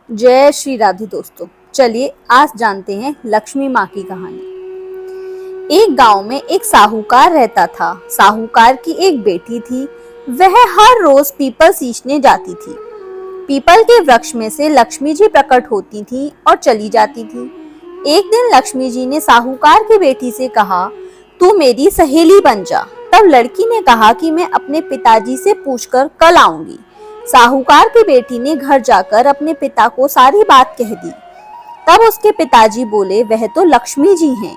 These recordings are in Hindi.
जय श्री राधे दोस्तों, चलिए आज जानते हैं लक्ष्मी माँ की कहानी। एक गांव में एक साहूकार रहता था। साहूकार की एक बेटी थी। वह हर रोज पीपल सींचने जाती थी। पीपल के वृक्ष में से लक्ष्मी जी प्रकट होती थी और चली जाती थी। एक दिन लक्ष्मी जी ने साहूकार की बेटी से कहा, तू मेरी सहेली बन जा। तब लड़की ने कहा कि मैं अपने पिताजी से पूछकर कल आऊंगी। साहूकार की बेटी ने घर जाकर अपने पिता को सारी बात कह दी। तब उसके पिताजी बोले, वह तो लक्ष्मी जी हैं,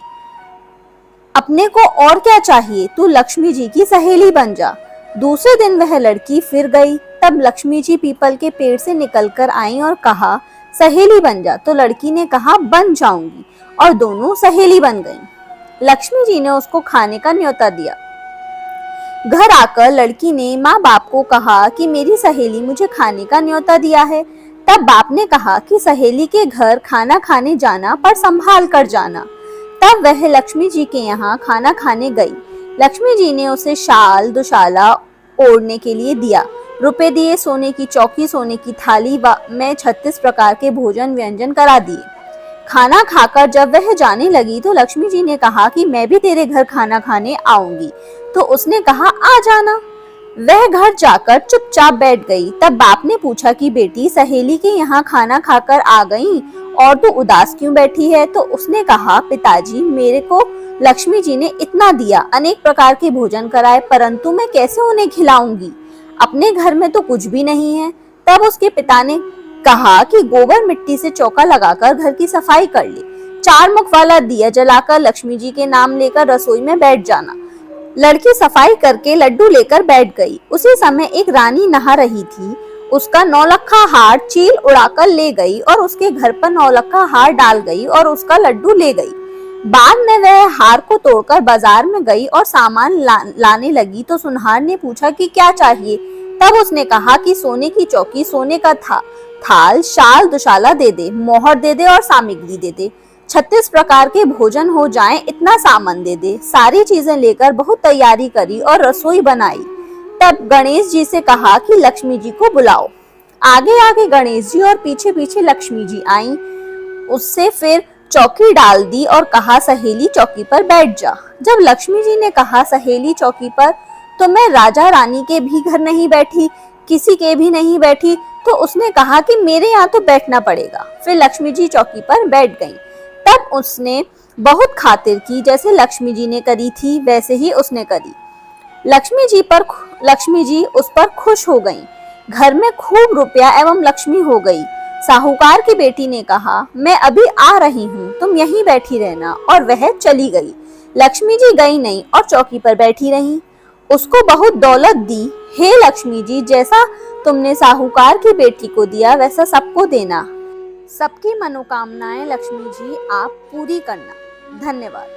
अपने को और क्या चाहिए, तू लक्ष्मी जी की सहेली बन जा। दूसरे दिन वह लड़की फिर गई। तब लक्ष्मी जी पीपल के पेड़ से निकलकर आई और कहा, सहेली बन जा। तो लड़की ने कहा, बन जाऊंगी, और दोनों सहेली बन गईं। लक्ष्मी जी ने उसको खाने का न्योता दिया। घर आकर लड़की ने माँ बाप को कहा कि मेरी सहेली मुझे खाने का न्योता दिया है। तब बाप ने कहा कि सहेली के घर खाना खाने जाना, पर संभाल कर जाना। तब वह लक्ष्मी जी के यहाँ खाना खाने गई। लक्ष्मी जी ने उसे शाल दुशाला ओढ़ने के लिए दिया, रुपए दिए, सोने की चौकी, सोने की थाली में 36 प्रकार के भोजन व्यंजन करा दिए। खाना खाकर जब वह जाने लगी तो लक्ष्मी जी ने कहा कि मैं भी तेरे घर खाना खाने आऊंगी। तो उसने कहा, आ जाना। वह घर जाकर चुपचाप बैठ गई। तब बाप ने पूछा कि बेटी, सहेली के यहाँ खाना खाकर आ गई और तू उदास क्यों बैठी है? तो उसने कहा, पिताजी, मेरे को लक्ष्मी जी ने इतना दिया, अनेक प्रकार के भोजन कराए, परंतु मैं कैसे उन्हें खिलाऊंगी? अपने घर में तो कुछ भी नहीं है। तब उसके पिता ने कहा कि गोबर मिट्टी से चौका लगाकर घर की सफाई कर ले, 4 मुख वाला दिया जलाकर लक्ष्मी जी के नाम लेकर रसोई में बैठ जाना। लड़की सफाई करके लड्डू लेकर बैठ गई। उसी समय एक रानी नहा रही थी। उसका 9 हार चील उड़ाकर ले गई और उसके घर पर 9 हार डाल गई और उसका लड्डू ले गई। बाद में वह हार को तोड़कर बाजार में गई और सामान लाने लगी। तो सुनहार ने पूछा कि क्या चाहिए? तब उसने कहा कि सोने की चौकी, सोने का थाल, शाल दुशाला दे दे, मोहर दे दे और सामग्री दे दे। 36 प्रकार के भोजन हो जाएं, इतना सामान दे दे। सारी चीजें लेकर बहुत तैयारी करी और रसोई बनाई। तब गणेश जी से कहा कि लक्ष्मी जी को बुलाओ। आगे आगे गणेश जी और पीछे पीछे लक्ष्मी जी आईं। उससे फिर चौकी डाल दी और कहा, सहेली चौकी पर बैठ जा। जब लक्ष्मी जी ने कहा, सहेली चौकी पर, तो मैं राजा रानी के भी घर नहीं बैठी, किसी के भी नहीं बैठी। तो उसने कहा कि मेरे यहाँ तो बैठना पड़ेगा। फिर लक्ष्मी जी चौकी पर बैठ गईं। तब उसने बहुत खातिर की, जैसे लक्ष्मी जी ने करी थी वैसे ही उसने करी। लक्ष्मी जी उस पर खुश हो गईं। घर में खूब रुपया एवं लक्ष्मी हो गई। साहूकार की बेटी ने कहा, मैं अभी आ रही हूँ, तुम यहीं बैठी रहना, और वह चली गई। लक्ष्मी जी गई नहीं और चौकी पर बैठी रही। उसको बहुत दौलत दी। हे लक्ष्मी जी, जैसा तुमने साहूकार की बेटी को दिया वैसा सबको देना। सबकी मनोकामनाएं लक्ष्मी जी आप पूरी करना। धन्यवाद।